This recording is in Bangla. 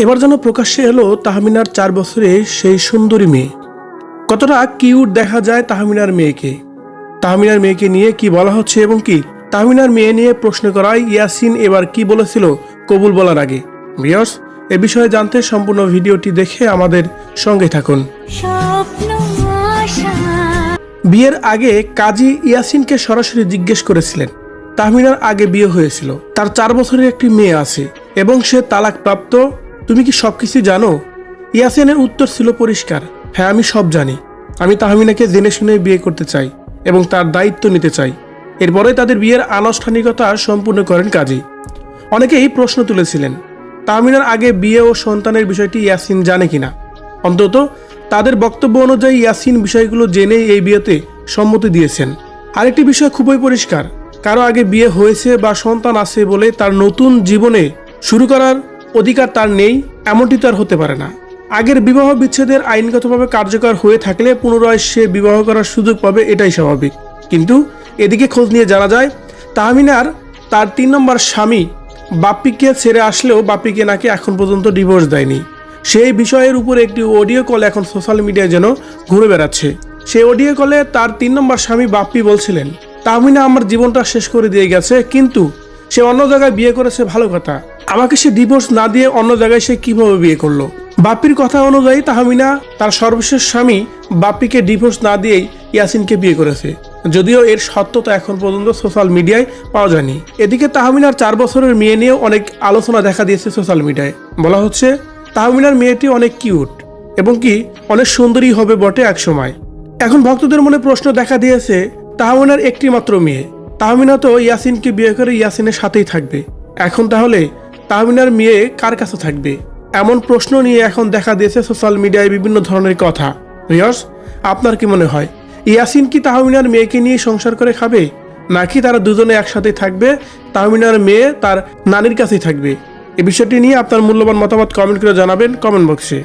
এবার যেন প্রকাশ্যে এলো তাহমিনার 4 বছরের সেই সুন্দরী মেয়ে। কতটা কিউট দেখা যায় তাহমিনার মেয়েকে। তাহমিনার মেয়েকে নিয়ে কি বলা হচ্ছে এবং কি তাহমিনার মেয়ে নিয়ে প্রশ্ন করায় ইয়াসিন এবার কি বলেছিল কবুল বলার আগে। ভিউয়ার্স, এ বিষয়ে জানতে সম্পূর্ণ ভিডিওটি দেখে আমাদের সঙ্গে থাকুন। বিয়ের আগে কাজী ইয়াসিনকে সরাসরি জিজ্ঞেস করেছিলেন, তাহমিনার আগে বিয়ে হয়েছিল, তার 4 বছরের একটি মেয়ে আছে এবং সে তালাকপ্রাপ্ত, তুমি কি সবকিছু জানো? ইয়াসিনের উত্তর ছিল পরিষ্কার, হ্যাঁ আমি সব জানি। আমি তাহমিনাকে জেনে শুনে বিয়ে করতে চাই এবং তার দায়িত্ব নিতে চাই। এরপরে তাদের বিয়ের আনুষ্ঠানিকতা সম্পূর্ণ করেন কাজী। অনেকেই প্রশ্ন তুলেছিলেন তাহমিনার আগে বিয়ে ও সন্তানের বিষয়টি ইয়াসিন জানে কিনা। অন্তত তাদের বক্তব্য অনুযায়ী ইয়াসিন বিষয়গুলো জেনেই এই বিয়েতে সম্মতি দিয়েছেন। আরেকটি বিষয় খুবই পরিষ্কার, কারো আগে বিয়ে হয়েছে বা সন্তান আছে বলে তার নতুন জীবনে শুরু করার অধিকার তার নেই, এমনটি তো আর হতে পারে না। আগের বিবাহ বিচ্ছেদের আইনগতভাবে কার্যকর হয়ে থাকলে পুনরায় সে বিবাহ করার সুযোগ পাবে, এটাই স্বাভাবিক। কিন্তু এদিকে খোঁজ নিয়ে জানা যায় তাহমিনার তার 3 নম্বর স্বামী বাপ্পিকে ছেড়ে আসলেও বাপ্পিকে নাকি এখন পর্যন্ত ডিভোর্স দেয়নি। সেই বিষয়ের উপর একটি অডিও কল এখন সোশ্যাল মিডিয়ায় যেন ঘুরে বেড়াচ্ছে। সেই অডিও কলে তার 3 নম্বর স্বামী বাপ্পি বলছিলেন, তাহমিনা আমার জীবনটা শেষ করে দিয়ে গেছে, কিন্তু সে অন্য জায়গায় বিয়ে করেছে, ভালো কথা। আমাকে সে ডিভোর্স না দিয়ে অন্য জায়গায় সে কিভাবে বিয়ে করলো? বাপ্পির কথা অনুযায়ী তাহমিনা তার সর্বশেষ স্বামী বাপ্পিকে ডিভোর্স না দিয়েই ইয়াসিনকে বিয়ে করেছে, যদিও এর সত্যতা এখন পর্যন্ত সোশ্যাল মিডিয়ায় পাওয়া যায়নি। এদিকে তাহমিনার 4 বছরের মেয়ে নিয়েও অনেক আলোচনা দেখা দিয়েছে সোশ্যাল মিডিয়ায়। বলা হচ্ছে তাহমিনার মেয়েটি অনেক কিউট এবং কি অনেক সুন্দরী হবে বটে এক সময়। এখন ভক্তদের মনে প্রশ্ন দেখা দিয়েছে, তাহমিনার একটি মাত্র মেয়ে, তাহমিনা তো ইয়াসিনকে বিয়ে করে ইয়াসিনের সাথেই থাকবে, এখন তাহলে তাহমিনার মেয়ে কার কাছে থাকবে? এমন প্রশ্ন নিয়ে এখন দেখা দিয়েছে সোশ্যাল মিডিয়ায় বিভিন্ন ধরনের কথা। ভিউয়ার্স, আপনার কি মনে হয় ইয়াসিন কি তাহমিনার মেয়েকে নিয়ে সংসার করে খাবে, নাকি তারা দুজনে একসাথে থাকবে, তাহমিনার মেয়ে তার নানির কাছেই থাকবে? এই বিষয়টি নিয়ে আপনার মূল্যবান মতামত কমেন্ট করে জানাবেন কমেন্ট বক্সে।